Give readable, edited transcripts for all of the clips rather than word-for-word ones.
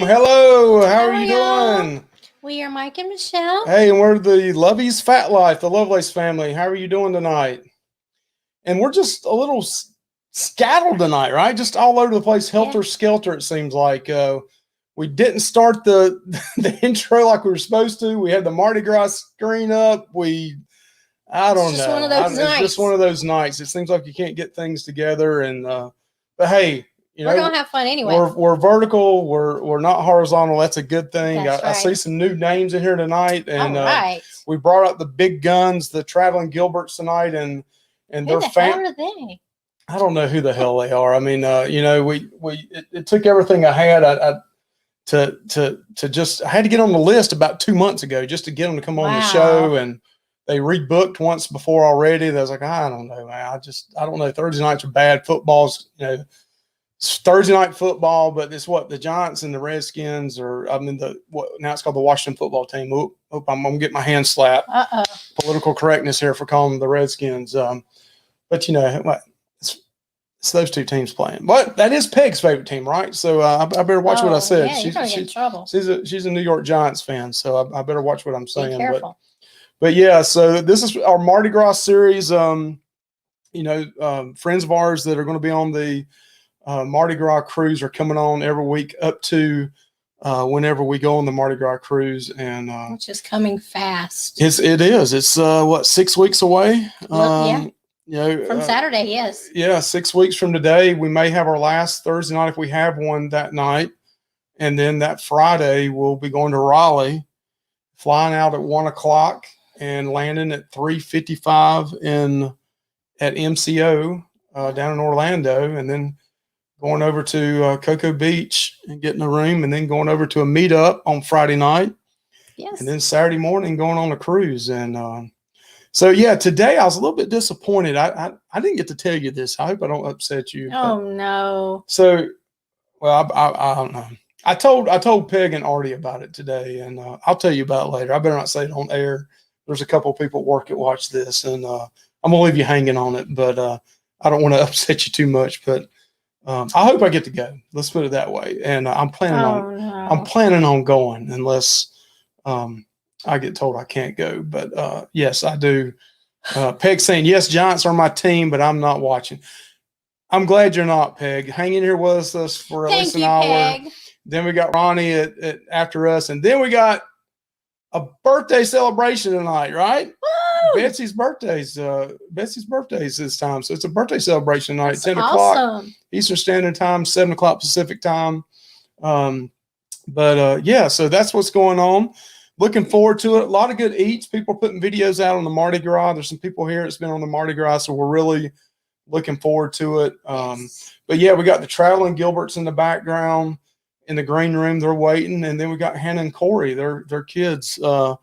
Hello. How are you y'all? doing? We are Mike and Michelle. Hey, and we're the Lovy's Fat Life, the Lovelace family. How are you doing tonight? And we're just a little scattered tonight, right? Just all over the place, helter skelter. It seems like we didn't start the the intro like we were supposed to. We had the Mardi Gras screen up. I don't know. One of those nights. It's just one of those nights. It seems like you can't get things together. And but hey, we're gonna have fun anyway. We're vertical. We're not horizontal. That's a good thing. That's right. I see some new names in here tonight, and all right. We brought up the big guns, the traveling Gilberts tonight, and who the hell are they? I don't know who the hell they are. I mean, it took everything I had. I had to get on the list about 2 months ago just to get them to come on the show, and they rebooked once before already. They was like, I don't know, man. I don't know. Thursday nights are bad. Football's, it's Thursday night football, but it's what the Giants and the Redskins now it's called the Washington football team. I'm gonna get my hand slapped. Political correctness here for calling them the Redskins. But it's those two teams playing. But that is Peg's favorite team, right? So I better watch what I said. Yeah, you're gonna get in trouble. She's a New York Giants fan, so I better watch what I'm saying. Be careful. But yeah, so this is our Mardi Gras series. Friends of ours that are going to be on the Mardi Gras Cruise are coming on every week up to whenever we go on the Mardi Gras Cruise, and which is coming fast. It is. It's 6 weeks away. From Saturday, yes. Yeah, 6 weeks from today, we may have our last Thursday night if we have one that night, and then that Friday we'll be going to Raleigh, flying out at 1:00 and landing at 3:55 at MCO down in Orlando, and then going over to Cocoa Beach and getting a room, and then going over to a meetup on Friday night. Yes. And then Saturday morning going on a cruise. And so, yeah, today I was a little bit disappointed. I didn't get to tell you this. I hope I don't upset you. Oh, no. So, well, I don't know. I told Peg and Artie about it today, and I'll tell you about it later. I better not say it on air. There's a couple of people at work that watch this, and I'm going to leave you hanging on it, but I don't want to upset you too much. But I hope I get to go. Let's put it that way. And I'm planning on going unless I get told I can't go. But yes, I do. Peg saying, yes, Giants are my team, but I'm not watching. I'm glad you're not, Peg. Hang in here with us for at least an hour. Peg. Then we got Ronnie at after us, and then we got a birthday celebration tonight, right? Woo! Betsy's birthday's this time, so it's a birthday celebration tonight. That's 10 o'clock awesome. Eastern Standard Time, 7 o'clock Pacific Time. Yeah, so that's what's going on. Looking forward to it. A lot of good eats. People are putting videos out on the Mardi Gras. There's some people here that's been on the Mardi Gras, so we're really looking forward to it. But yeah, we got the traveling Gilberts in the background. In the green room, they're waiting, and then we got Hannah and Corey. Their kids are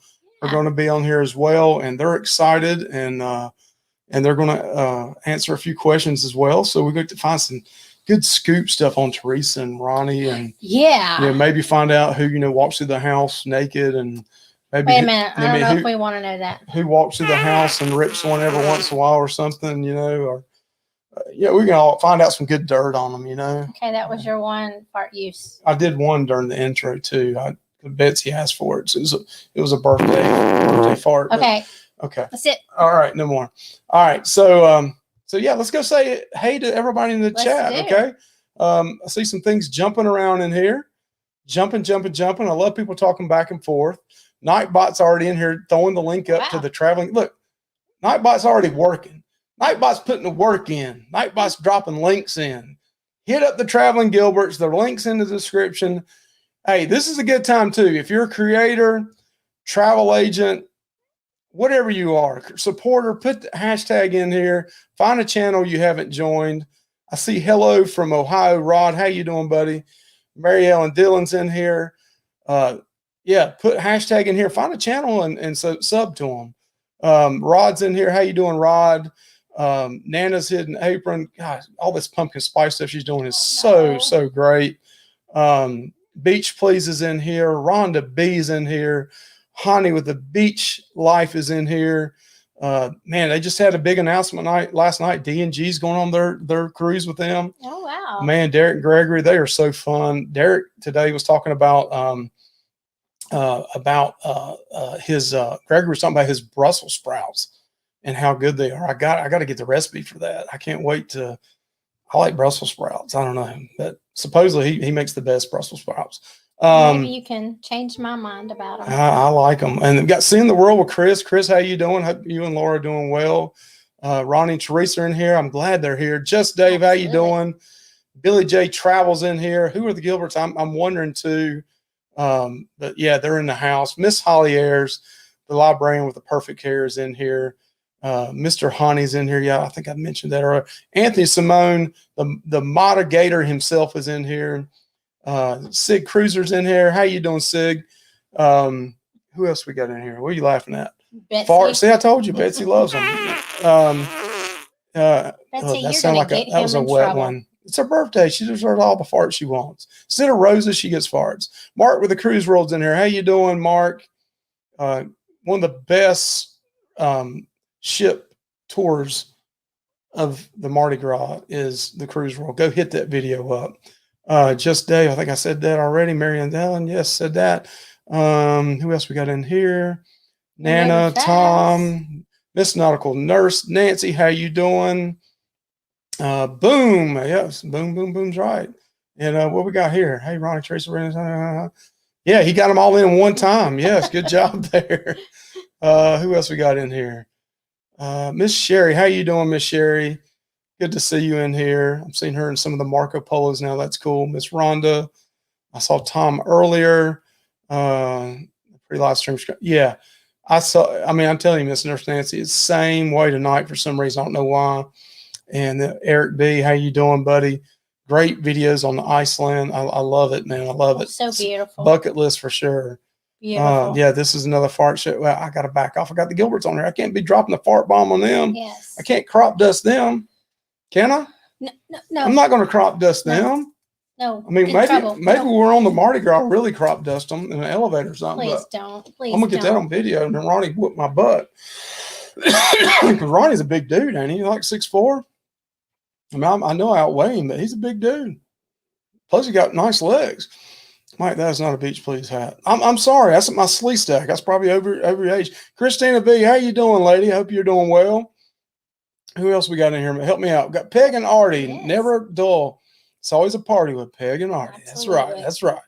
going to be on here as well, and they're excited, and they're going to answer a few questions as well. So we get to find some good scoop stuff on Teresa and Ronnie, and maybe find out who walks through the house naked, and maybe wait a minute, I don't know if we want to know that. Who walks through the house and rips one every once in a while or something, or. We can all find out some good dirt on them, Okay, that was your one part use. I did one during the intro too. Betsy asked for it. So it was a birthday fart. Okay. Okay. That's it. All right, no more. All right, so yeah, let's go say hey to everybody in the chat. Okay. I see some things jumping around in here, jumping. I love people talking back and forth. Nightbot's already in here throwing the link up to the traveling. Look, Nightbot's already working. Nightbot's putting the work in. Nightbot's dropping links in. Hit up the Traveling Gilberts. Their links in the description. Hey, this is a good time too. If you're a creator, travel agent, whatever you are, supporter, put the hashtag in here. Find a channel you haven't joined. I see hello from Ohio. Rod, how you doing, buddy? Mary Ellen Dillon's in here. Yeah, put hashtag in here. Find a channel and sub to them. Rod's in here. How you doing, Rod? Nana's Hidden Apron. God, all this pumpkin spice stuff she's doing is so great. Beach Please is in here. Rhonda B's in here. Honey with the Beach Life is in here. Man, they just had a big announcement last night. D&G's going on their cruise with them. Oh, wow. Man, Derek and Gregory, they are so fun. Derek today was talking about his Gregory was talking about his Brussels sprouts and how good they are. I got to get the recipe for that. I can't wait to. I like Brussels sprouts. I don't know, but supposedly he makes the best Brussels sprouts. Maybe you can change my mind about them. I like them. And we've got Seeing the World with Chris. Chris, how you doing? Hope you and Laura are doing well. Ronnie and Teresa are in here. I'm glad they're here. Just Dave, how you doing? Billy J Travels in here. Who are the Gilberts? I'm wondering too. But yeah, they're in the house. Miss Holly Ayers, the librarian with the perfect hair, is in here. Mr. Honey's in here. Yeah, I think I mentioned that earlier. Anthony Simone, the mitigator himself, is in here. Sig Cruiser's in here. How you doing, Sig? Who else we got in here? What are you laughing at? Betsy. See, I told you, Betsy loves them. Betsy, that sounded like that was a wet trouble. one. It's her birthday. She deserves all the farts she wants. Instead of roses, she gets farts. Mark with the Cruise World's in here. How you doing, Mark? One of the best ship tours of the Mardi Gras is the Cruise World. Go hit that video up. Just Dave, I think I said that already. Marianne Dallin, yes, said that. Who else we got in here? Nana, Tom, Miss Nautical Nurse, Nancy, how you doing? Boom, yes, boom's right. And what we got here? Hey, Ronnie, Teresa, yeah, he got them all in one time. Yes, good job there. Who else we got in here? Miss Sherry, how you doing, Miss Sherry? Good to see you in here. I'm seeing her in some of the Marco Polos now. That's cool. Miss Rhonda, I saw Tom earlier. Pre-live stream. Yeah, I saw. I mean, I'm telling you, Miss Nurse Nancy, it's the same way tonight for some reason. I don't know why. And Eric B, how you doing, buddy? Great videos on the Iceland. I love it, man. I love it. So beautiful. Bucket list for sure. Beautiful. Yeah, this is another fart show. Well, I got to back off. I got the Gilberts on here. I can't be dropping the fart bomb on them. Yes. I can't crop dust them. Can I? No. I'm not going to crop dust them. No. I mean, maybe we're on the Mardi Gras, really crop dust them in an elevator or something. Please don't. Please I'm going to get that on video, and then Ronnie whooped my butt. Because Ronnie's a big dude, ain't he? Like 6'4". I mean, I know I outweigh him, but he's a big dude. Plus, he got nice legs. Mike, that is not a beach please hat. I'm sorry. That's my slee stack. That's probably over your age. Christina B, how you doing, lady? I hope you're doing well. Who else we got in here? Help me out. We got Peg and Artie. Yes. Never dull. It's always a party with Peg and Artie. Absolutely. That's right.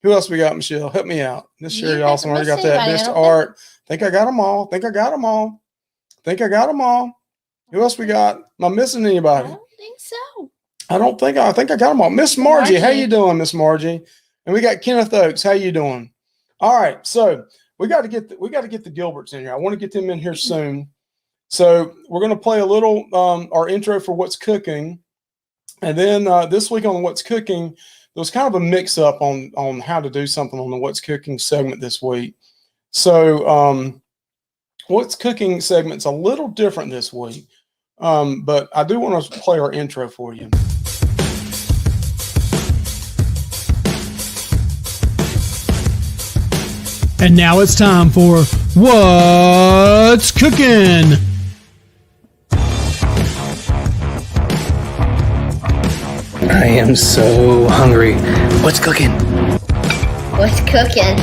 Who else we got, Michelle? Help me out. Miss Sherry also already got that. Mr. Think. Art. Think I got them all. Who else we got? Am I missing anybody? I don't think so. I think I got them all. Miss Margie, how you doing, Miss Margie? And we got Kenneth Oakes. How you doing? All right, so we got to get the Gilberts in here. I want to get them in here soon. So we're going to play a little our intro for What's Cooking, and then this week on What's Cooking, there was kind of a mix-up on how to do something on the What's Cooking segment this week. So What's Cooking segment's a little different this week, but I do want to play our intro for you. And now it's time for What's Cooking? I am so hungry. What's cooking? What's cooking?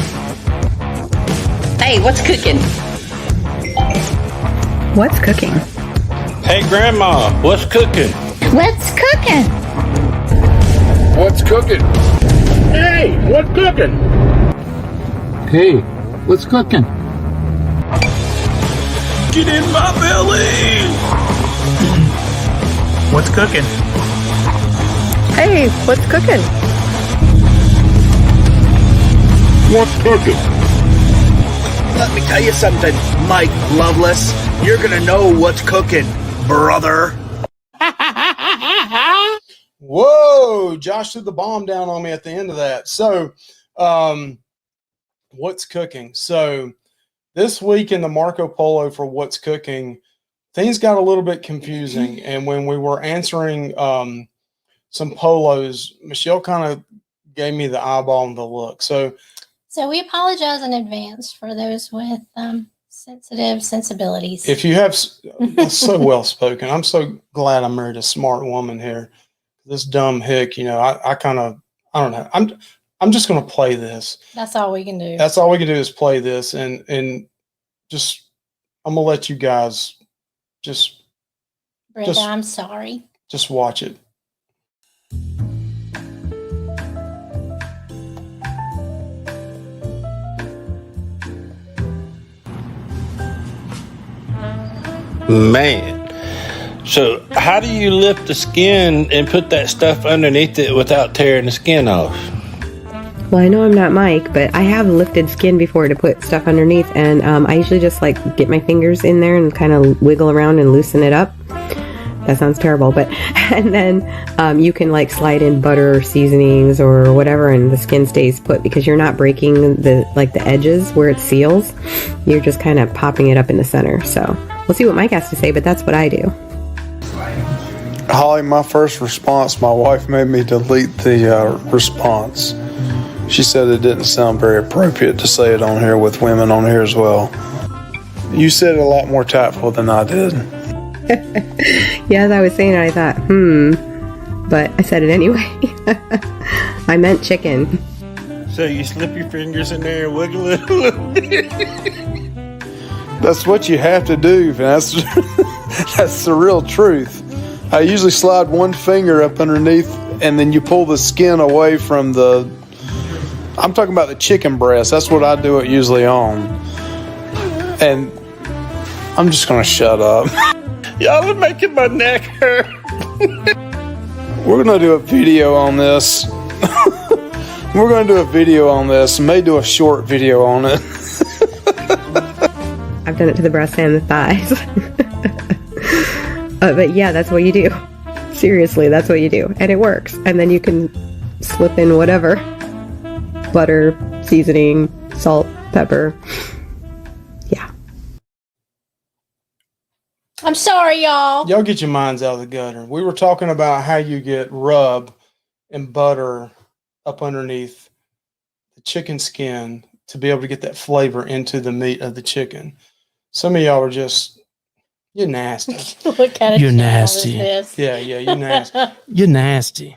Hey, what's cooking? What's cooking? Hey, Grandma, what's cooking? What's cooking? What's cooking? Hey, what's cooking? Hey, what's cooking? Get in my belly! What's cooking? Hey, what's cooking? What's cooking? Let me tell you something, Mike Loveless. You're gonna know what's cooking, brother. Whoa, Josh threw the bomb down on me at the end of that. So, What's Cooking? So this week in the Marco Polo for What's Cooking, things got a little bit confusing. And when we were answering some polos, Michelle kind of gave me the eyeball and the look. So we apologize in advance for those with sensitive sensibilities. if you have, that's so well spoken. I'm so glad I married a smart woman here. this dumb hick, you know, I don't know. I'm just going to play this. That's all we can do. That's all we can do is play this, and just I'm gonna let you guys Brenda, I'm sorry. Just watch it. Man. So how do you lift the skin and put that stuff underneath it without tearing the skin off? Well, I know I'm not Mike, but I have lifted skin before to put stuff underneath, and I usually just like get my fingers in there and kind of wiggle around and loosen it up. That sounds terrible, but and then you can like slide in butter or seasonings or whatever, and the skin stays put because you're not breaking the edges where it seals. You're just kind of popping it up in the center. So we'll see what Mike has to say, but that's what I do. Holly, my first response, my wife made me delete the response. She said it didn't sound very appropriate to say it on here with women on here as well. You said it a lot more tactful than I did. Yeah, as I was saying it, I thought, but I said it anyway. I meant chicken. So you slip your fingers in there and wiggle it a little bit. That's what you have to do. That's the real truth. I usually slide one finger up underneath, and then you pull the skin away from the... I'm talking about the chicken breast. That's what I do it usually on. And I'm just going to shut up. Y'all are making my neck hurt. We're going to do a video on this. We're going to do a video on this. May do a short video on it. I've done it to the breast and the thighs. But yeah, that's what you do. Seriously, that's what you do. And it works. And then you can slip in whatever. Butter, seasoning, salt, pepper. Yeah. I'm sorry, y'all. Y'all get your minds out of the gutter. We were talking about how you get rub and butter up underneath the chicken skin to be able to get that flavor into the meat of the chicken. Some of y'all are just, you're nasty. What kind of You're channel nasty. is this? Yeah, you're nasty. You're nasty.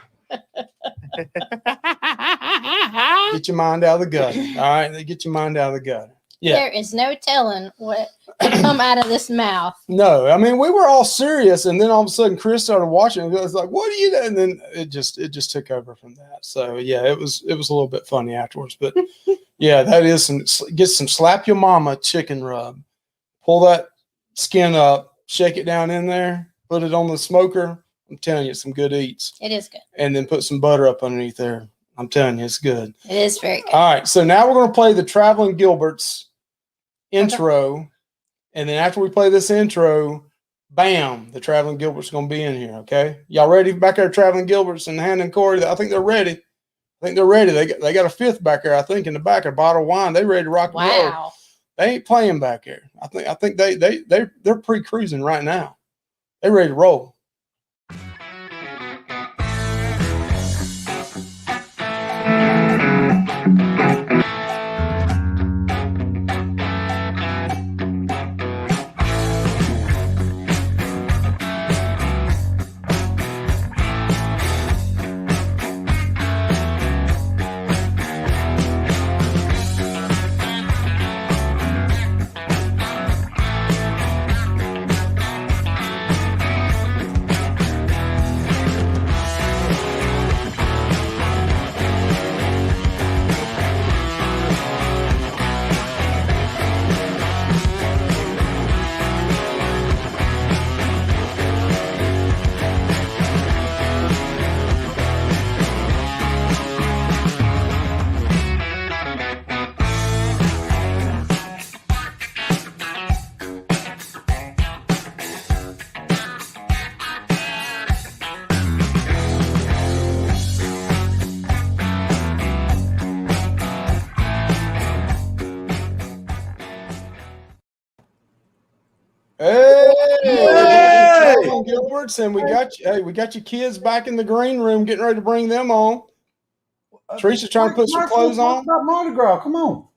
Get your mind out of the gutter. All right, get your mind out of the gutter. Yeah. There is no telling what could come out of this mouth. No, I mean, we were all serious, and then all of a sudden Chris started watching and it was like, what are you doing? And then it just took over from that. So yeah, it was a little bit funny afterwards, but yeah, that is get some slap your mama chicken rub, pull that skin up, shake it down in there, put it on the smoker. I'm telling you, it's some good eats. It is good. And then put some butter up underneath there. I'm telling you, it's good. It is very good. All right, so now we're going to play the Traveling Gilberts intro. Okay. And then after we play this intro, bam, the Traveling Gilberts going to be in here, okay? Y'all ready back there, Traveling Gilberts and Hannah and Corey? I think they're ready. They got a fifth back there, I think, in the back, a bottle of wine. They ready to rock and roll. Wow. They ain't playing back there. I think they're pre-cruising right now. They ready to roll. Gilberts, and we got your kids back in the green room, getting ready to bring them on. Teresa's trying to put some clothes on. Mardi Gras, come on.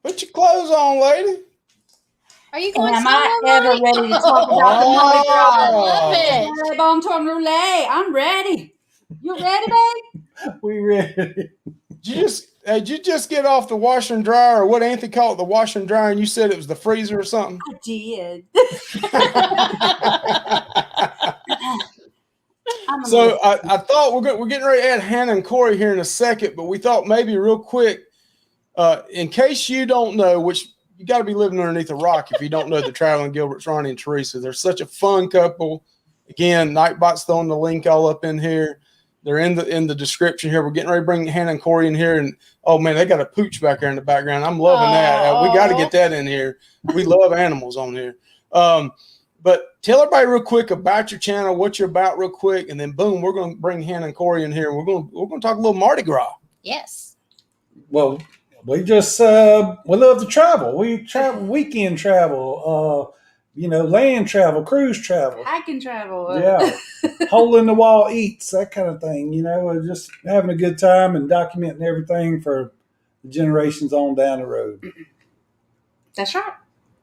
Put your clothes on, lady. Are you going? Am I ever ready to talk about the Mardi Gras? I love it. Bon ton roulette. I'm ready. You ready, babe? We ready. Did you just get off the washer and dryer, or what Anthony called it, the washer and dryer, and you said it was the freezer or something? I did. So I thought we're getting ready to add Hannah and Corey here in a second, but we thought maybe real quick, in case you don't know, which you got to be living underneath a rock if you don't know the Traveling Gilberts, Ronnie and Teresa. They're such a fun couple. Again, Nightbot's throwing the link all up in here. They're in the description here. We're getting ready to bring Hannah and Corey in here, and oh man, they got a pooch back there in the background. I'm loving that. We got to get that in here. We love animals on here. But tell everybody real quick about your channel, what you're about, real quick, and then boom, we're going to bring Hannah and Corey in here. And we're going to talk a little Mardi Gras. Yes. Well, we just we love to travel. We travel, weekend travel, land travel, cruise travel, hiking travel. Yeah, hole in the wall eats, that kind of thing. Just having a good time and documenting everything for the generations on down the road. That's right.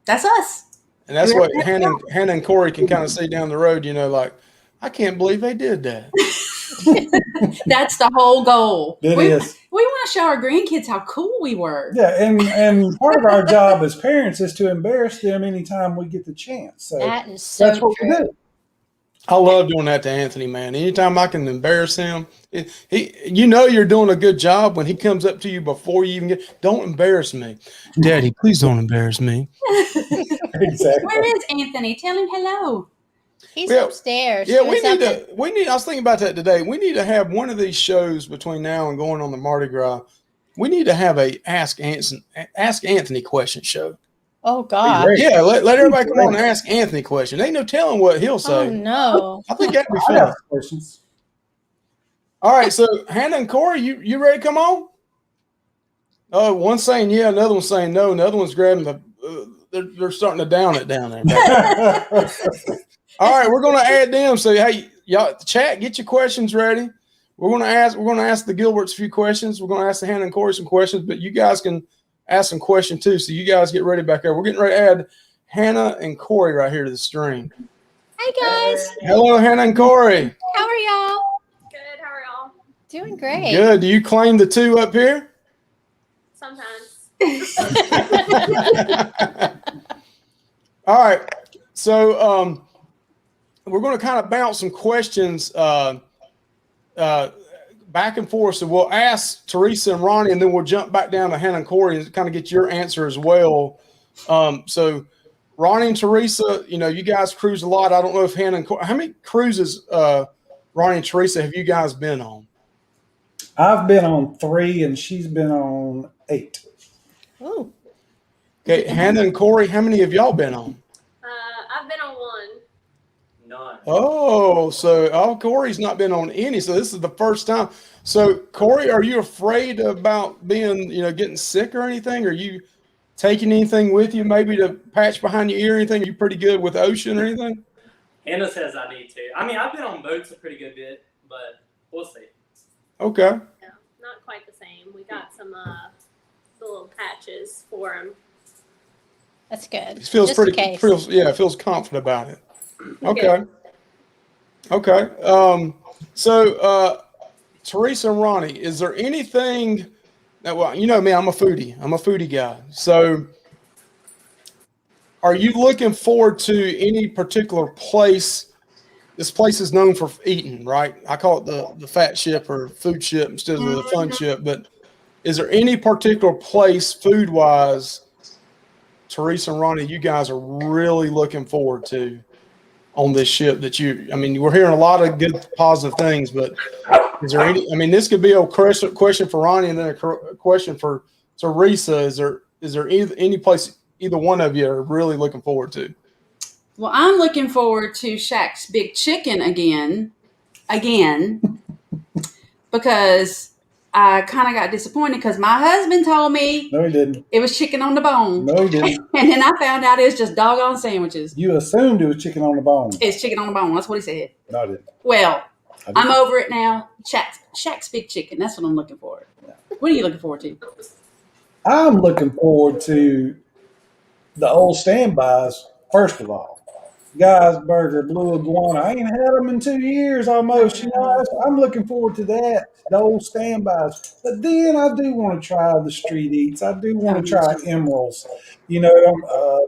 That's us. And that's what Hannah and Corey can kind of see down the road, like, I can't believe they did that. That's the whole goal. It is. We want to show our grandkids how cool we were. Yeah, and part of our job as parents is to embarrass them anytime we get the chance. So that is so that's what true. we do. I love doing that to Anthony, man. Anytime I can embarrass him, you're doing a good job when he comes up to you before you even don't embarrass me. Daddy, please don't embarrass me. Exactly. Where is Anthony? Tell him hello. He's upstairs. Yeah, we need. I was thinking about that today. We need to have one of these shows between now and going on the Mardi Gras. We need to have a Ask Anthony question show. Oh God. Yeah, let everybody come on and ask Anthony questions. Ain't no telling what he'll say. Oh no. I think that'd be fun. Questions. All right, so Hannah and Corey, you ready to come on? Oh, one's saying yeah, another one's saying no, another one's grabbing the. They're starting to down it down there. All right, we're going to add them. So hey, y'all, chat, get your questions ready. We're going to ask the Gilberts a few questions. We're going to ask the Hannah and Corey some questions, but you guys can ask some questions too. So you guys get ready back there. We're getting ready to add Hannah and Corey right here to the stream. Hi guys. Hello, Hannah and Corey. How are y'all? Good. How are y'all? Doing great. Good. Do you claim the two up here? Sometimes. All right. So we're going to kind of bounce some questions back and forth. So we'll ask Teresa and Ronnie, and then we'll jump back down to Hannah and Corey and kind of get your answer as well. So Ronnie and Teresa, you guys cruise a lot. I don't know if Hannah and Corey, how many cruises, Ronnie and Teresa, have you guys been on? I've been on 3 and she's been on 8. Oh. Okay, Hannah and Corey, how many have y'all been on? I've been on one. None. Oh, so Corey's not been on any. So this is the first time. So Corey, are you afraid about being, getting sick or anything? Are you taking anything with you, maybe to patch behind your ear or anything? Are you pretty good with ocean or anything? Hannah says I need to. I mean, I've been on boats a pretty good bit, but we'll see. Okay. Yeah, not quite the same. We got some little patches for him. That's good. He feels Just in pretty. case. Feels confident about it. Okay. Okay. So Teresa and Ronnie, is there anything that, well, you know me, I'm a foodie. I'm a foodie guy. So are you looking forward to any particular place? This place is known for eating, right? I call it the fat ship or food ship instead of the fun ship. But is there any particular place food-wise, Teresa and Ronnie, you guys are really looking forward to on this ship that we're hearing a lot of good positive things, but is there any, this could be a question for Ronnie and then a question for Teresa. Is there any place either one of you are really looking forward to? Well, I'm looking forward to Shaq's Big Chicken again, because I kind of got disappointed because my husband told me No, he didn't. it was chicken on the bone. No, he didn't. And then I found out it was just doggone sandwiches. You assumed it was chicken on the bone. It's chicken on the bone. That's what he said. No, I didn't. Well, I didn't. I'm over it now. Shaq's Big Chicken. That's what I'm looking for. What are you looking forward to? I'm looking forward to the old standbys, first of all. Guy's Burger, Blue Iguana. I ain't had them in 2 years almost. You know, I'm looking forward to that. The old standbys. But then I do want to try the street eats. I do want to try Emeralds. You know,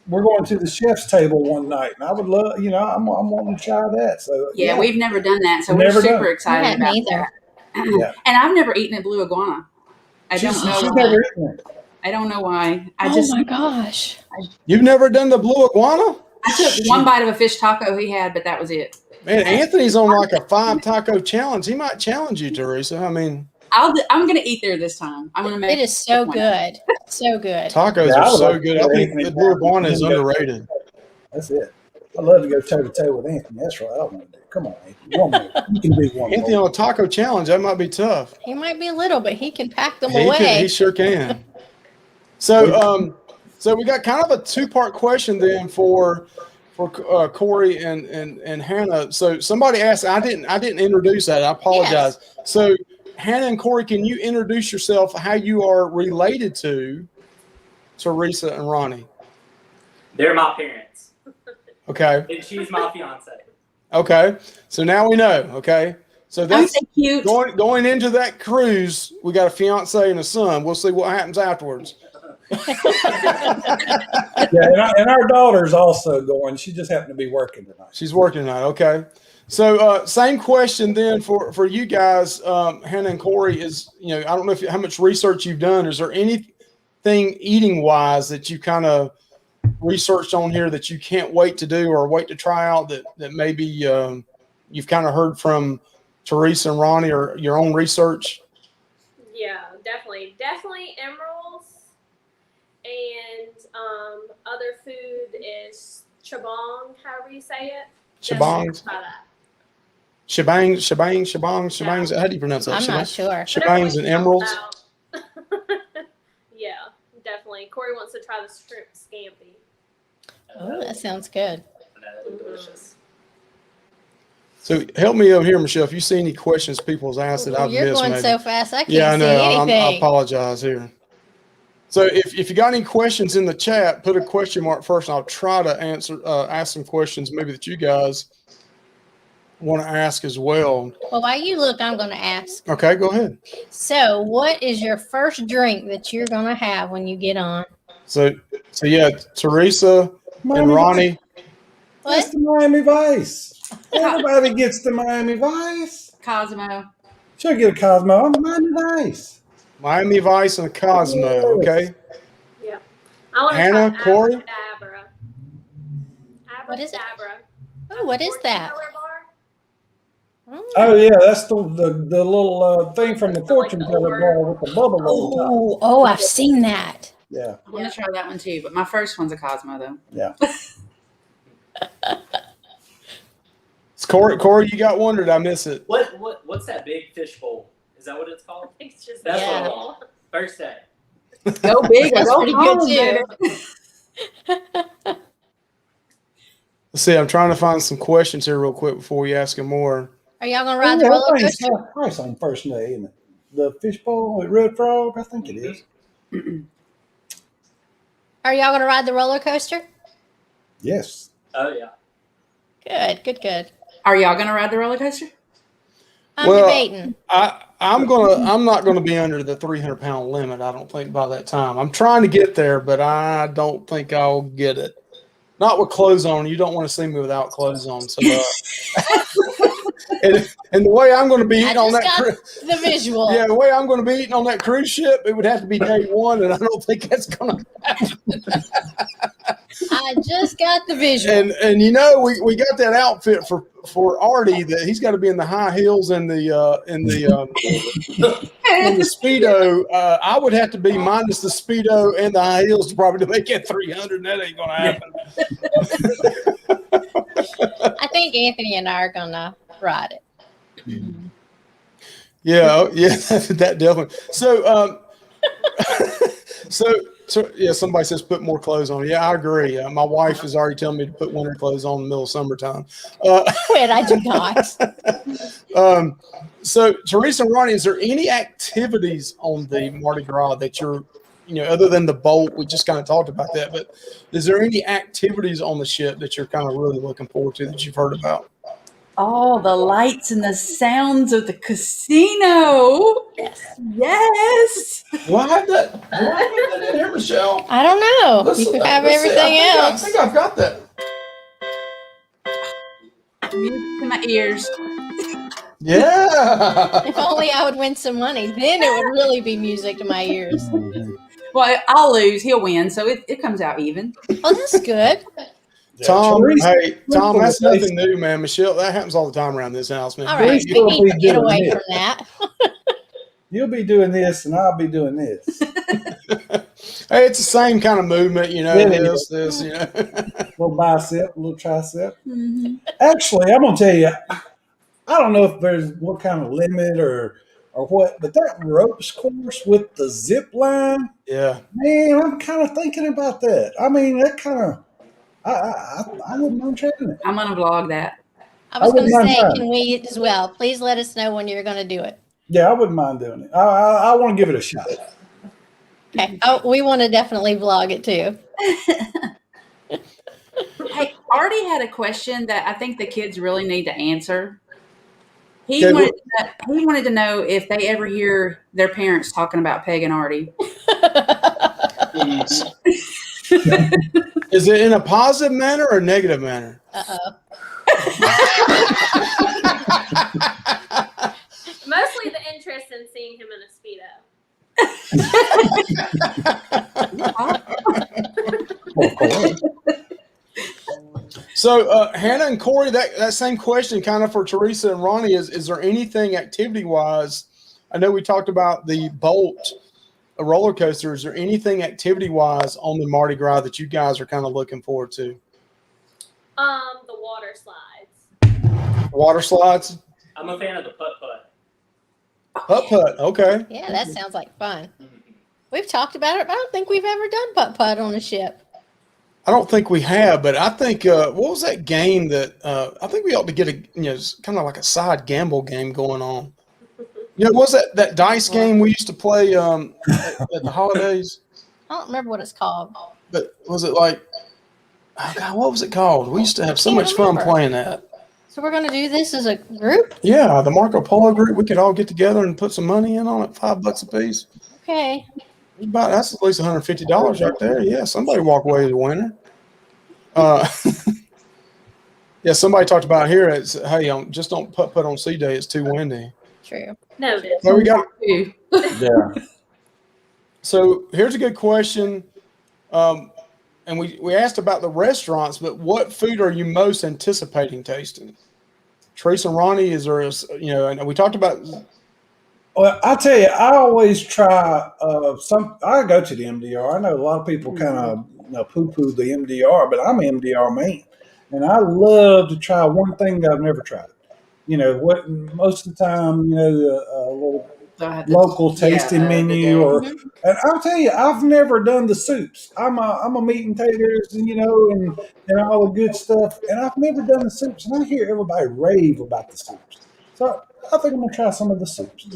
we're going to the chef's table one night, and I would love. You know, I'm wanting to try that. So Yeah, we've never done that, so Never we're super done. excited about that. Yeah. And I've never eaten at Blue Iguana. I don't know She's why. never eaten it. I don't know why. Oh my gosh. You've never done the Blue Iguana? I took one bite of a fish taco he had, but that was it. Man, Anthony's on like a 5 taco challenge. He might challenge you, Teresa. I mean, I'm going to eat there this time. I'm going to make It is so good. So good. tacos Yeah, I are would so like to good. go I to think Anthony's the Blue house. Iguana is underrated. That's it. I love to go toe to toe with Anthony. That's right. I want to do. Come on, Anthony. One more. You can do one Anthony more. on a taco challenge, that might be tough. He might be little, but he can pack them He away. sure can. So, so we got kind of a 2-part question then for Corey and Hannah. So somebody asked, I didn't introduce that. I apologize. Yes. So Hannah and Corey, can you introduce yourself? How you are related to Teresa and Ronnie? They're my parents. Okay. And she's my fiance. Okay. So now we know. Okay. So that's so cute. Going into that cruise. We got a fiance and a son. We'll see what happens afterwards. Yeah, and our daughter's also going. She just happened to be working tonight. She's working tonight. Okay. So same question then for you guys, Hannah and Corey, is, I don't know how much research you've done. Is there anything eating wise that you kind of researched on here that you can't wait to do or wait to try out that maybe you've kind of heard from Teresa and Ronnie or your own research? Yeah, definitely emeralds. And other food is chabong, however you say it. Shabangs. Shabangs. How do you pronounce that? I'm not sure. Shabangs and emeralds. Yeah, definitely. Corey wants to try the shrimp scampi. Oh, that sounds good. That look delicious. So help me over here, Michelle. If you see any questions people's asked that I've You're missed, going maybe. so fast, I can't Yeah, I know. see anything. I apologize here. So if you got any questions in the chat, put a question mark first, and I'll try to ask some questions maybe that you guys want to ask as well. Well, while you look, I'm going to ask. Okay, go ahead. So, what is your first drink that you're going to have when you get on? So yeah, Teresa and Ronnie. That's the Miami Vice. Everybody gets the Miami Vice. Cosmo. She'll get a Cosmo. I'm Miami Vice. Miami Vice and Cosmo. Okay. Yeah. I want to Hannah, try Corey? Abracadabra. What is it? Abracadabra. Oh, what is that? Color bar. Oh yeah, that's the little thing from the fortune teller bar with the bubble on top. Oh, I've seen that. Yeah. I want to try that one too, but my first one's a Cosmo though. Yeah. Corey, you got one, or did I miss it? What's that big fish bowl? Is that what it's called? It's just That's Yeah. what I want. First day. Go big or That's go pretty home, good too. baby. Let's see. I'm trying to find some questions here real quick before we ask them more. Are y'all going to ride the roller I think coaster? it's price on first day, isn't it? The fish bowl with Red Frog, I think it is. Are y'all going to ride the roller coaster? Yes. Oh yeah. Good. Are y'all gonna ride the roller coaster? I'm Well, debating. I'm not gonna be under the 300-pound limit. I don't think by that time. I'm trying to get there, but I don't think I'll get it. Not with clothes on. You don't want to see me without clothes on. So, and the way I'm going to be eating on that the visual. Yeah, the way I'm going to be eating on that cruise ship, it would have to be day one, and I don't think that's going to happen. I just got the visual. And we got that outfit for Artie that he's got to be in the high heels and the Speedo. I would have to be minus the Speedo and the high heels probably to make it 300. And that ain't going to happen. I think Anthony and I are going to ride it. Yeah, that definitely. So yeah, somebody says put more clothes on. Yeah, I agree. My wife is already telling me to put winter clothes on in the middle of summertime. Quit, I do not. So Teresa and Ronnie, is there any activities on the Mardi Gras that you're other than the boat, we just kind of talked about that, but is there any activities on the ship that you're kind of really looking forward to that you've heard about? Oh, the lights and the sounds of the casino. Yes. Well, I have that in here, Michelle. I don't know. Listen, You have let's see. everything else. I think I've got that. Music to my ears. Yeah. If only I would win some money, then it would really be music to my ears. Well, I'll lose. He'll win, so it comes out even. Oh, that's good. Tom, Tom, that's nothing new, man. Michelle, that happens all the time around this house, man. All right, we need to get away from that. You'll be doing this, and I'll be doing this. Hey, it's the same kind of movement, this, little bicep, little tricep. Mm-hmm. Actually, I'm gonna tell you, I don't know if there's what kind of limit or what, but that ropes course with the zip line, yeah, man, I'm kind of thinking about that. I mean, that kind of, I wouldn't mind trying it. I'm gonna vlog that. I was going to wouldn't mind say, trying can we as well? Please let us know when you're going to do it. Yeah, I wouldn't mind doing it. I want to give it a shot. Okay. Oh, we want to definitely vlog it too. Hey, Artie had a question that I think the kids really need to answer. He Okay, wanted to know if they ever hear their parents talking about Peg and Artie. Is it in a positive manner or a negative manner? Mostly the interest in seeing him in a Speedo. So, Hannah and Corey, that same question kind of for Teresa and Ronnie is there anything activity-wise? I know we talked about the Bolt roller coaster. Is there anything activity-wise on the Mardi Gras that you guys are kind of looking forward to? The water slides. Water slides? I'm a fan of the putt-putt. Putt-putt, okay. Yeah, that sounds like fun. We've talked about it, but I don't think we've ever done putt-putt on a ship. I don't think we have, but I think what was that game that I think we ought to get kind of like a side gamble game going on. What was that dice game we used to play at the holidays? I don't remember what it's called. But was it like, oh God, what was it called? We used to have so much fun playing that. So we're going to do this as a group? Yeah, the Marco Polo group. We could all get together and put some money in on it, $5 a piece. Okay. That's at least $150 right there. Yeah, somebody walk away as a winner. Yeah, somebody talked about here. It's hey, just don't put on sea day. It's too windy. True. Noted. There we go. Yeah. So here's a good question. And we asked about the restaurants, but what food are you most anticipating tasting? Teresa and Ronnie, is there and we talked about. Well, I tell you, I always try I go to the MDR. I know a lot of people kind of poo-poo the MDR, but I'm an MDR man, and I love to try one thing that I've never tried. What most of the time, the little local tasting menu, and I'll tell you, I've never done the soups. I'm a meat and taters, and all the good stuff, and I've never done the soups, and I hear everybody rave about the soups. So I think I'm gonna try some of the soups.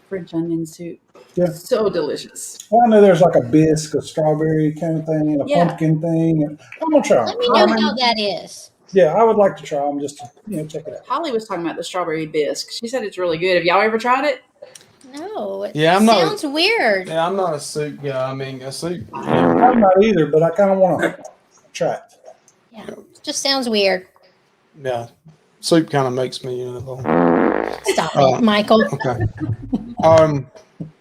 French onion soup. Yeah. So delicious. Well, I know there's like a bisque, a strawberry kind of thing, and a pumpkin thing. And I'm gonna try them. Let me know how that is. Yeah, I would like to try them just to check it out. Holly was talking about the strawberry bisque. She said it's really good. Have y'all ever tried it? No. It Yeah, sounds weird. Yeah, I'm not a soup guy. I mean, a soup. I'm not either, but I kind of want to try it. Yeah, it just sounds weird. Yeah, soup kind of makes me a little. Stop it, Michael. Okay.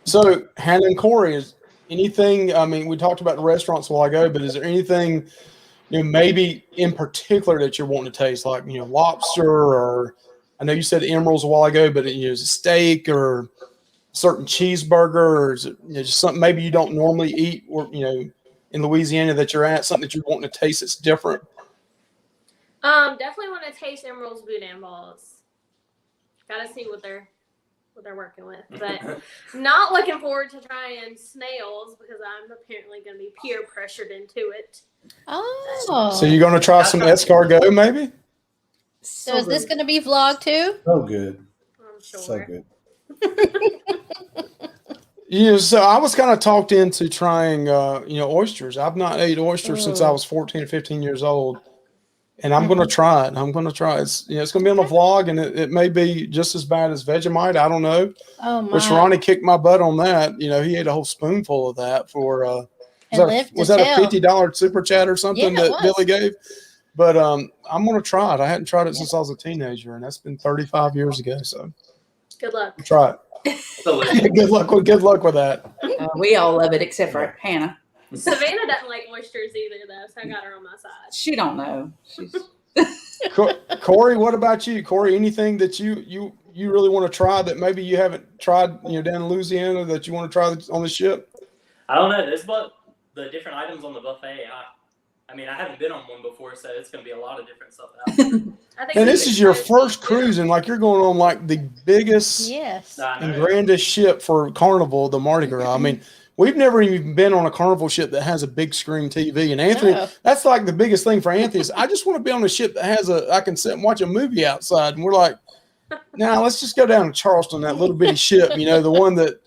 So Hannah and Corey, is anything? I mean, we talked about the restaurants a while ago, but is there anything, maybe in particular that you're wanting to taste, like lobster, or I know you said emeralds a while ago, but is it steak or certain cheeseburger, or is it just something maybe you don't normally eat, or in Louisiana that you're at, something that you're wanting to taste that's different? Definitely want to taste Emerald's boudin balls. Gotta see what they're working with, but not looking forward to trying snails because I'm apparently going to be peer pressured into it. Oh. So you're going to try some escargot, maybe? So is this going to be vlog too? So good. I'm sure. So good. Yeah, so I was kind of talked into trying, oysters. I've not ate oysters since I was 14 or 15 years old, and I'm going to try it. I'm going to try it. It's going to be on the vlog, and it may be just as bad as Vegemite. I don't know. Oh my! Which Ronnie kicked my butt on that. He ate a whole spoonful of that for. Was that a $50 super chat or something that Billy gave? But I'm going to try it. I hadn't tried it since I was a teenager, and that's been 35 years ago. So good luck. Try it. Good luck with that. We all love it except for Hannah. Savannah doesn't like oysters either, though, so I got her on my side. She don't know. Corey, what about you? Corey, anything that you really want to try that maybe you haven't tried, down in Louisiana that you want to try on the ship? I don't know. This but the different items on the buffet. I mean, I haven't been on one before, so it's going to be a lot of different stuff. And this is your first cruise, and like you're going on like the biggest and grandest ship for Carnival, the Mardi Gras. I mean, we've never even been on a Carnival ship that has a big screen TV. And Anthony, that's like the biggest thing for Anthony is I just want to be on a ship that has I can sit and watch a movie outside. And we're like, now let's just go down to Charleston, that little bitty ship, the one that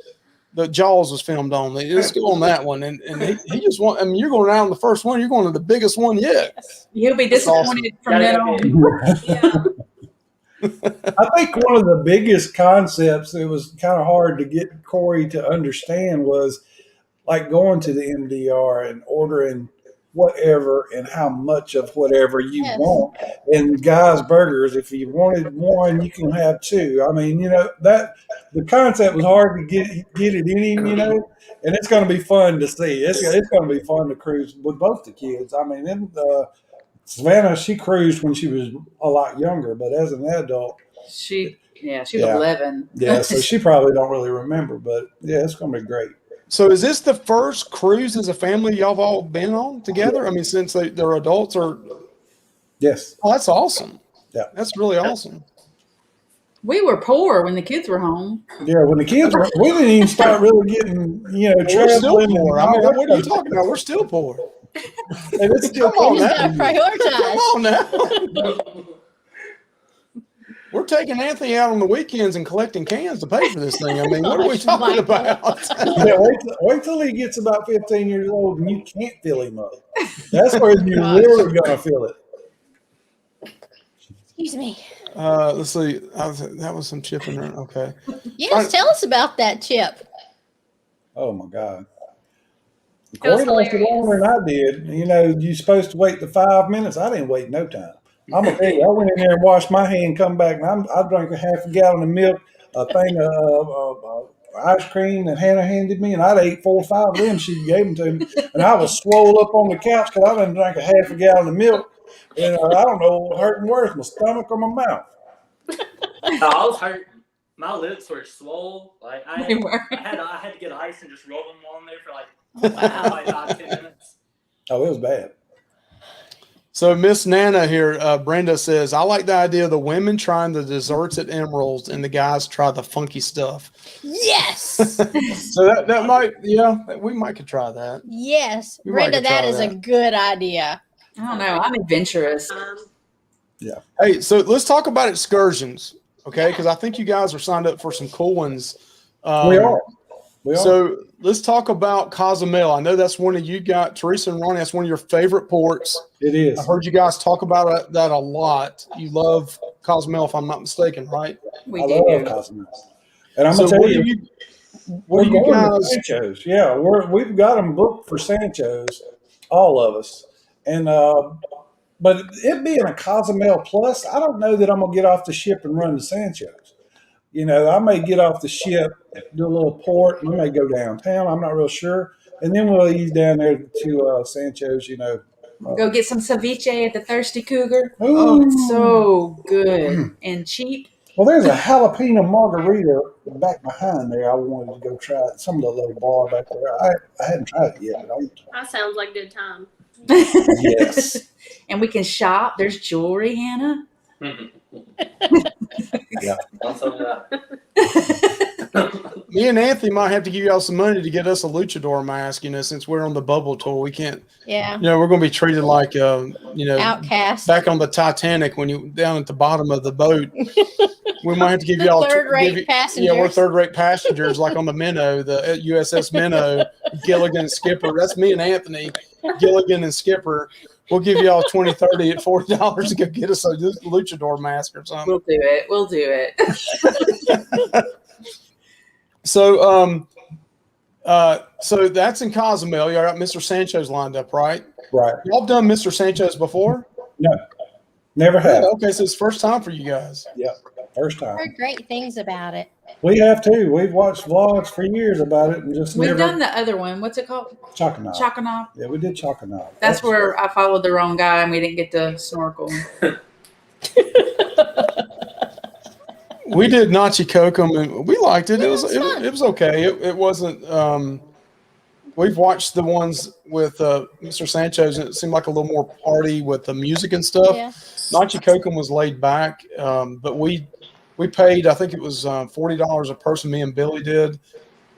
the Jaws was filmed on. Let's go on that one. And he just you're going around the first one. You're going to the biggest one yet. You'll be disappointed from that on. I think one of the biggest concepts that was kind of hard to get Corey to understand was like going to the MDR and ordering whatever and how much of whatever you want. And Guy's Burgers, if you wanted one, you can have two. I mean, that the concept was hard to get it in him, and it's going to be fun to see. It's going to be fun to cruise with both the kids. I mean, Savannah, she cruised when she was a lot younger, but as an adult, she was 11. Yeah, so she probably don't really remember, but yeah, it's going to be great. So is this the first cruise as a family y'all have all been on together? I mean, since they're adults or? Yes. Oh, that's awesome. Yeah. That's really awesome. We were poor when the kids were home. Yeah, when the kids were, we didn't even start really getting, we're still poor. I mean, what are you talking about? We're still poor. And it's still Come on now. Prioritize. Come on now. We're taking Anthony out on the weekends and collecting cans to pay for this thing. I mean, what are we talking about? Yeah, wait till he gets about 15 years old and you can't fill him up. That's where you're really going to feel it. Excuse me. Let's see. That was some chip in there. Okay. Yes, tell us about that chip. Oh, my God. Corey lasted longer than I did. You're supposed to wait the 5 minutes. I didn't wait no time. I'm going to tell you, I went in there and washed my hand, come back, and I drank a half a gallon of milk, a thing of ice cream that Hannah handed me, and I'd ate 4 or 5 of them. She gave them to me, and I was swole up on the couch because I done drank a half a gallon of milk, and I don't know what hurting worse, my stomach or my mouth. I was hurting. My lips were swole. Like I had to get ice and just roll them on there for like 5-10 minutes. Oh, it was bad. So Miss Nana here, Brenda says, I like the idea of the women trying the desserts at Emerald's and the guys try the funky stuff. Yes. So that might, we might could try that. Yes. Brenda, that is a good idea. I don't know. I'm adventurous. Yeah. Hey, so let's talk about excursions, okay? Because I think you guys are signed up for some cool ones. We are. So let's talk about Cozumel. I know that's one of you got, Teresa and Ronnie, that's one of your favorite ports. It is. I heard you guys talk about that a lot. You love Cozumel, if I'm not mistaken, right? I love Cozumel. And I'm going to tell you, we're going to Sancho's. Yeah, we've got them booked for Sancho's, all of us. And but it being a Cozumel Plus, I don't know that I'm going to get off the ship and run to Sancho's. I may get off the ship, do a little port, and we may go downtown. I'm not real sure. And then we'll ease down there to Sancho's, Go get some ceviche at the Thirsty Cougar. Ooh. Oh, it's so good and cheap. Well, there's a jalapeno margarita back behind there. I wanted to go try it. Some of the little bar back there. I hadn't tried it yet. That sounds like a good time. Yes. And we can shop. There's jewelry, Hannah. Yeah. Also that. Me and Anthony might have to give y'all some money to get us a luchador mask, since we're on the bubble tour. We can't, Yeah. we're going to be treated like, outcast. back on the Titanic when you down at the bottom of the boat. We might have to give y'all third-rate passengers. Yeah, we're third-rate passengers, like on the Minnow, the USS Minnow, Gilligan and Skipper. That's me and Anthony, Gilligan and Skipper. We'll give y'all 20, 30 at $40 to go get us a luchador mask or something. We'll do it. So, so that's in Cozumel. Y'all got Mr. Sancho's lined up, right? Right. Y'all done Mr. Sancho's before? No, never have. Yeah, okay, so it's first time for you guys. Yeah, first time. I've heard great things about it. We have too. We've watched vlogs for years about it and just We've never. done the other one. What's it called? Choconob. Choconob. Yeah, we did Choconob. That's where I followed the wrong guy and we didn't get to snorkel. We did Nachi Kokum and we liked it. It was okay. It wasn't. We've watched the ones with Mr. Sancho's, and it seemed like a little more party with the music and stuff. Yeah. Nachi Kokum was laid back, but we paid. I think it was $40 a person. Me and Billy did,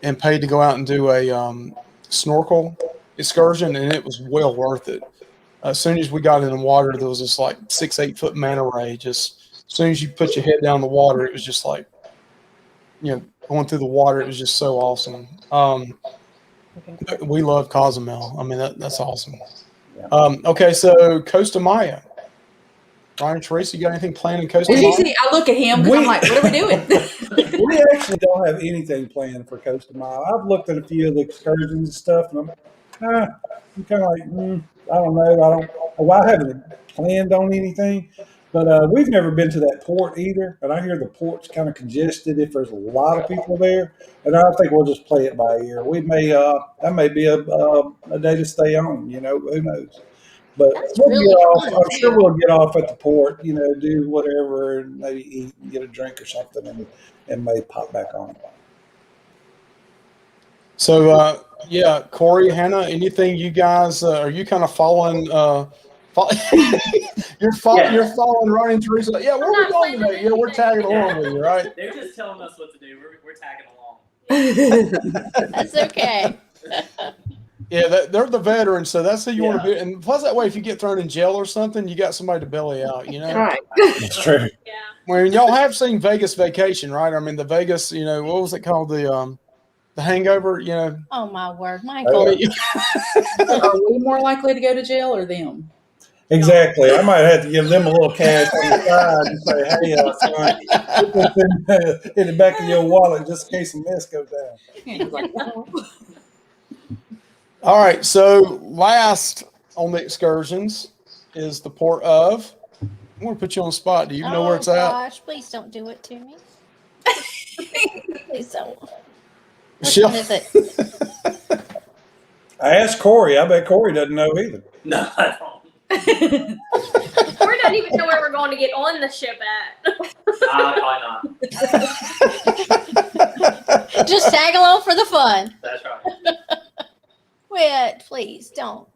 and paid to go out and do a snorkel excursion, and it was well worth it. As soon as we got in the water, there was this like 6-8 foot manta ray. Just as soon as you put your head down in the water, it was just like, going through the water. It was just so awesome. We love Cozumel. I mean, that's awesome. Yeah. Okay, so Costa Maya. Ryan and Teresa, you got anything planned in Costa Maya? Did you see? I look at him because I'm like, what are we doing? We actually don't have anything planned for Costa Maya. I've looked at a few of the excursions and stuff, and I'm kind of like, I don't know. I haven't planned on anything, but we've never been to that port either. And I hear the port's kind of congested if there's a lot of people there. And I think we'll just play it by ear. We may that may be a day to stay on. Who knows? But we'll get off. I'm sure we'll get off at the port. Do whatever, and maybe eat and get a drink or something, and may pop back on. So Corey, Hannah, anything you guys are you kind of following? You're following Ryan and Teresa. Yeah, where are we going today? Yeah, we're tagging along with you, right? They're just telling us what to do. We're tagging along. That's okay. Yeah, they're the veterans, so that's who you want to be. And plus, that way, if you get thrown in jail or something, you got somebody to belly out. Right. That's true. Yeah. Well, y'all have seen Vegas Vacation, right? I mean, the Vegas. What was it called? The Hangover. Oh my word, Michael. Are we more likely to go to jail or them? Exactly. I might have to give them a little cash on the side and say, "Hey, son, put this in the back of your wallet just in case the mess goes down." All right. So last on the excursions is the port of. I'm going to put you on the spot. Do you know where it's at? Oh gosh, please don't do it to me. Please don't. Which She'll- one is it? I asked Corey. I bet Corey doesn't know either. No, I don't. Corey doesn't even know where we're going to get on the ship at. Probably not. Just tag along for the fun. That's right. Quit, please don't.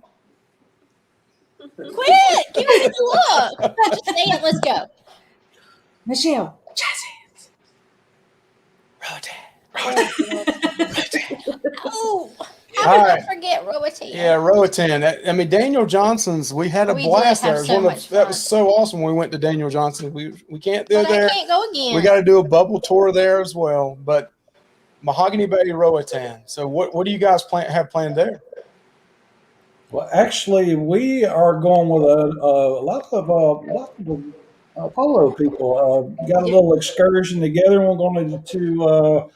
Quit! Give me the look. Just say it. Let's go. Michelle, jazz hands. Oh, All how did I right. forget Roatan? Yeah, Roatan. I mean, Daniel Johnson's. We had a We did blast have there. It so was much that fun. was so awesome. We went to Daniel Johnson. We can't do But there. I can't go again. We got to do a bubble tour there as well. But Mahogany Bay, Roatan. So what do you guys have planned there? Well, actually, we are going with a lot of polo people. Got a little excursion together. We're going to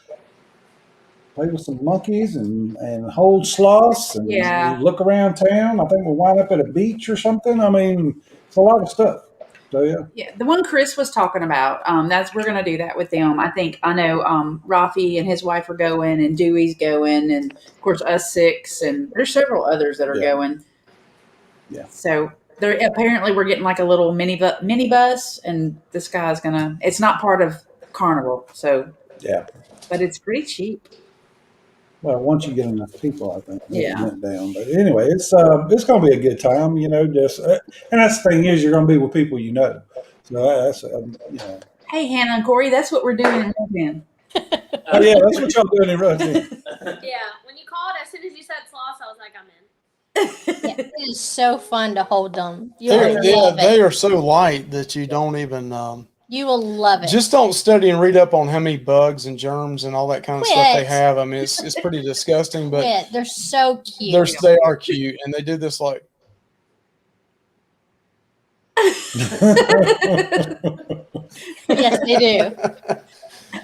play with some monkeys and hold sloths and look around town. I think we'll wind up at a beach or something. I mean, it's a lot of stuff. So Yeah, the one Chris was talking about, we're going to do that with them. I know Rafi and his wife are going, and Dewey's going, and of course us six, and there's several others that are going. Yeah. So apparently we're getting like a little mini bus, and this guy's gonna. It's not part of Carnival, so yeah. But it's pretty cheap. Well, once you get enough people, I think Yeah. went down. But anyway, it's going to be a good time, Just and that's the thing is you're going to be with people you know. So that's Hey, Hannah and Corey, that's what we're doing in Japan. Oh yeah, that's what y'all doing in routine. Yeah, when you called, as soon as you said sloths, I was like, I'm in. Yeah, it is so fun to hold them. They You'll are so light that you don't even. You will love it. Just don't study and read up on how many bugs and germs and all that kind of stuff they have. I mean, it's pretty disgusting, but they're so cute. they are cute, and they do this like. Yes, they do.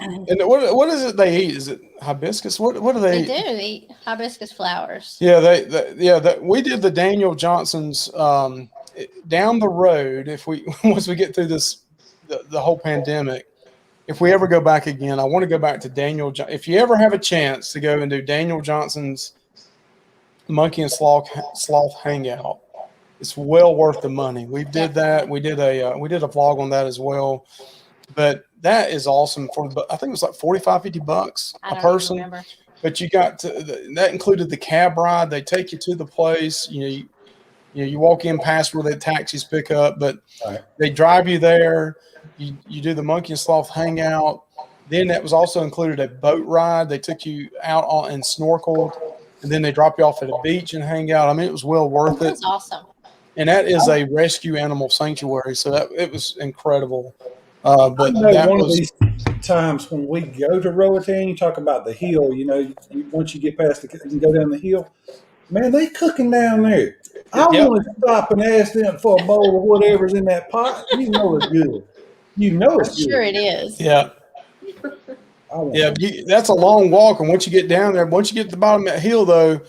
And what is it they eat? Is it hibiscus? What do they eat? They do eat hibiscus flowers. Yeah, we did the Daniel Johnson's down the road. If we once we get through this the whole pandemic, if we ever go back again, I want to go back to Daniel. If you ever have a chance to go and do Daniel Johnson's Monkey and Sloth Hangout, it's well worth the money. We did that. We did a vlog on that as well. But that is awesome I think it was like $45-50 a person. Remember. But you got that included the cab ride. They take you to the place. You walk in past where the taxis pick up, but they drive you there. You do the Monkey and Sloth Hangout. Then that was also included a boat ride. They took you out and snorkeled, and then they drop you off at a beach and hang out. I mean, it was well worth it. That's awesome. And that is a rescue animal sanctuary, so it was incredible. But one of these times when we go to Roatan, you talk about the hill. Once you get past and go down the hill, man, they cooking down there. I want to stop and ask them for a bowl of whatever's in that pot. You know it's good. It's good. Sure it is. Yeah. That's a long walk, and once you get down there, once you get to the bottom of that hill, though,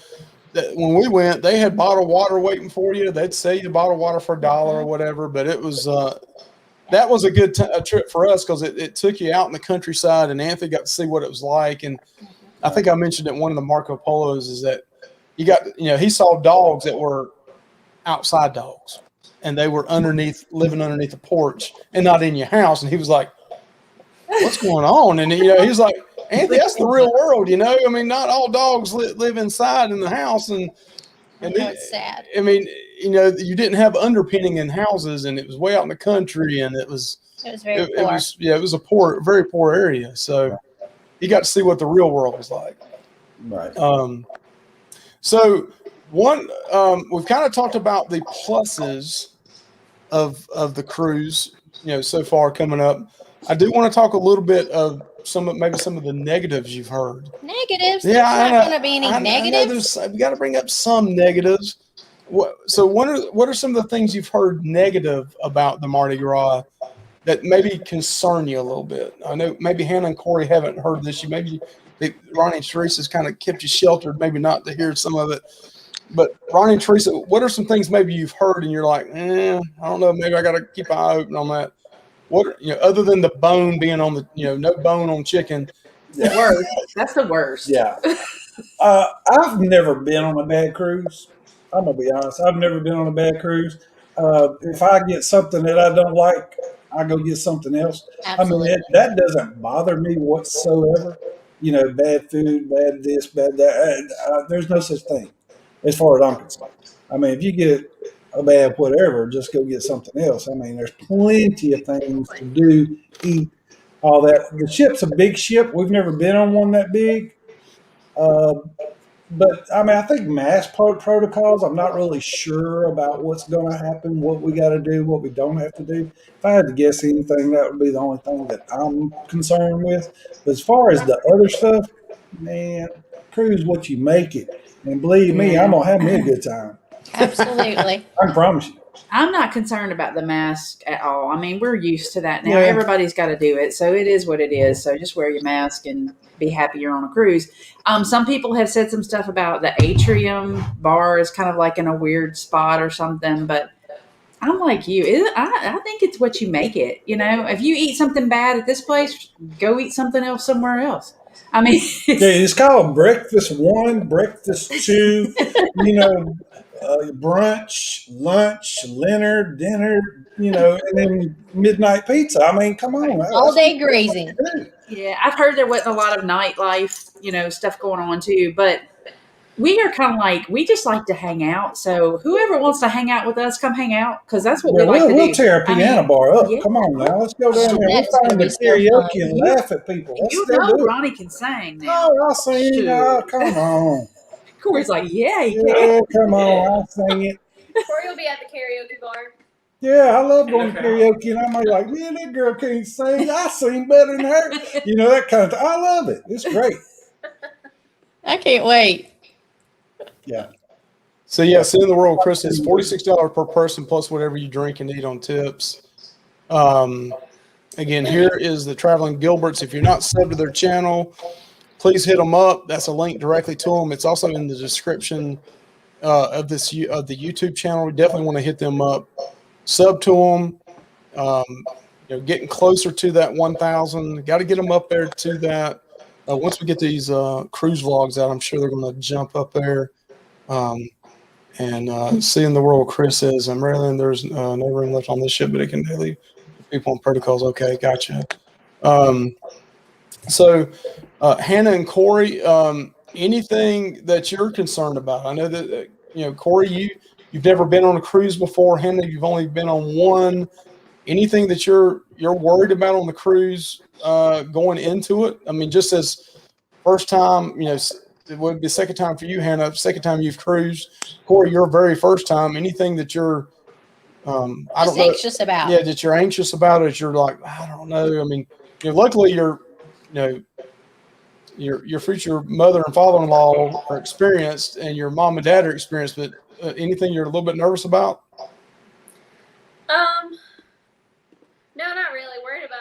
when we went, they had bottled water waiting for you. They'd sell you bottled water for $1 or whatever, but it was that was a good trip for us because it took you out in the countryside, and Anthony got to see what it was like. And I think I mentioned it one of the Marco Polos is that he saw dogs that were outside dogs, and they were living underneath the porch and not in your house. And he was like, "What's going on?" And he was like, "Anthony, that's the real world, I mean, not all dogs live inside in the house." And it's sad. I mean, you didn't have underpinning in houses, and it was way out in the country, and it was very poor. It was a very poor area. So you got to see what the real world was like. Right. So we've kind of talked about the pluses of the cruise, so far coming up. I do want to talk a little bit of some of the negatives you've heard. Negatives? Yeah, There's not going to be any negatives. We got to bring up some negatives. So what are some of the things you've heard negative about the Mardi Gras that maybe concern you a little bit? I know maybe Hannah and Corey haven't heard this. Ronnie and Teresa's kind of kept you sheltered, maybe not to hear some of it. But Ronnie and Teresa, what are some things maybe you've heard and you're like, I don't know, maybe I got to keep an eye open on that. What other than the bone being on the no bone on chicken? The worst. That's the worst. Yeah. I've never been on a bad cruise. I'm gonna be honest. I've never been on a bad cruise. If I get something that I don't like, I go get something else. Absolutely. I mean, that doesn't bother me whatsoever. Bad food, bad this, bad that. There's no such thing as far as I'm concerned. I mean, if you get a bad whatever, just go get something else. I mean, there's plenty of things to do, eat, all that. The ship's a big ship. We've never been on one that big. But I mean, I think mask protocols, I'm not really sure about what's going to happen, what we got to do, what we don't have to do. If I had to guess anything, that would be the only thing that I'm concerned with. But as far as the other stuff, man, cruise what you make it. And believe me, I'm going to have me a good time. Absolutely. I promise you. I'm not concerned about the mask at all. I mean, we're used to that now. Yeah. Everybody's got to do it. So it is what it is. So just wear your mask and be happy you're on a cruise. Some people have said some stuff about the atrium bar is kind of like in a weird spot or something, but I'm like you. I think it's what you make it. If you eat something bad at this place, go eat something else somewhere else. I mean, it's called breakfast 1, breakfast 2, brunch, lunch, dinner, and then midnight pizza. I mean, come on. All day grazing. Yeah, I've heard there wasn't a lot of nightlife, stuff going on too. But we are kind of like, we just like to hang out. So whoever wants to hang out with us, come hang out, because that's what we like to do. We'll tear a piano bar up. Yeah. Come on now, let's go down there. That We'll find the is gonna be so karaoke fun. and laugh at people. Let's You go know do it. Ronnie can sing now. Oh, I'll sing. Sure. Oh, come on. Corey's like, yeah, he Yeah, can. come on. I'll sing it. Corey will be at the karaoke bar. Yeah, I love going to karaoke, and I'm like, man, that girl can't sing. I sing better than her. You know, that kind of thing. I love it. It's great. I can't wait. Yeah. So yeah, Seeing the World Chris is $46 per person plus whatever you drink and eat on tips. Again, here is the Traveling Gilberts. If you're not subbed to their channel, please hit them up. That's a link directly to them. It's also in the description of the YouTube channel. We definitely want to hit them up. Sub to them. Getting closer to that 1,000. Got to get them up there to that. Once we get these cruise vlogs out, I'm sure they're going to jump up there. Seeing the World, Chris says, Maryland, there's no room left on this ship, but it can daily people on protocols. Okay, gotcha. So Hannah and Corey, anything that you're concerned about? I know that Corey, you've never been on a cruise before. Hannah, you've only been on one. Anything that you're worried about on the cruise going into it? I mean, just as first time, it would be the second time for you, Hannah, second time you've cruised. Corey, your very first time. Anything that you're anxious about? Yeah, that you're anxious about it. You're like, I don't know. I mean, luckily your future mother and father-in-law are experienced, and your mom and dad are experienced. But anything you're a little bit nervous about? No, not really. Worried about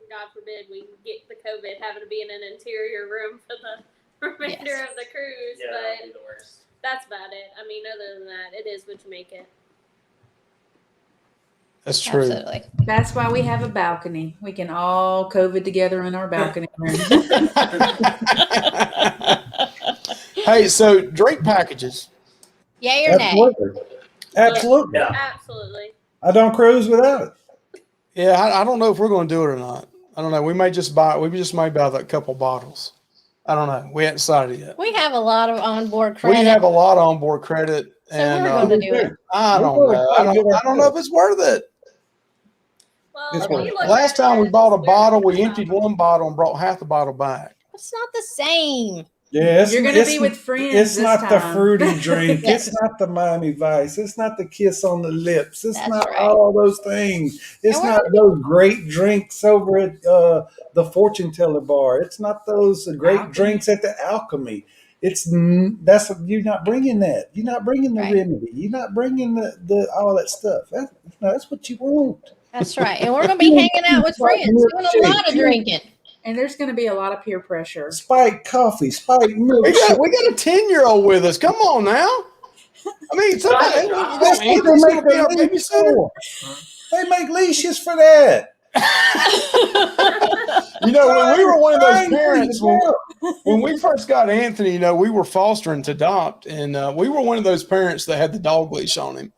God forbid we get the COVID, having to be in an interior room for the remainder of the cruise. Yeah, but that'd be the worst. That's about it. I mean, other than that, it is what you make it. That's true. Absolutely. That's why we have a balcony. We can all COVID together in our balcony room. Hey, so drink packages. Yay or nay? Absolutely. Absolutely. Yeah. Absolutely. I don't cruise without it. Yeah, I don't know if we're going to do it or not. I don't know. We just might buy that couple bottles. I don't know. We haven't decided yet. We have a lot of onboard credit. We have a lot of onboard credit, and we're going to do it. I don't know. I don't know if it's worth it. Well, It's if you worth it. look Last at time it we bought a as bottle, we're we emptied one bottle and brought half the bottle back. It's not the same. Yeah, You're going to be with friends. It's this not the time. fruity drink. Yes. It's not the Miami Vice. It's not the kiss on the lips. It's That's not right. all those things. It's And we're not those great drinks over at the Fortune Teller bar. It's not those great Alchemy. drinks at the Alchemy. You're not bringing that. You're not bringing the Right. remedy. You're not bringing the all that stuff. That's what you want. That's right. And we're going to be hanging out with friends, doing a lot of drinking. And there's going to be a lot of peer pressure. Spiked coffee, spiked milk. We got a 10-year-old with us. Come on now. I mean, somebody, That's what they make be our the leash babysitter. for. They make leashes for that. When we were one of those Trying to parents, figure it out. when we first got Anthony, we were fostering to adopt, and we were one of those parents that had the dog leash on him.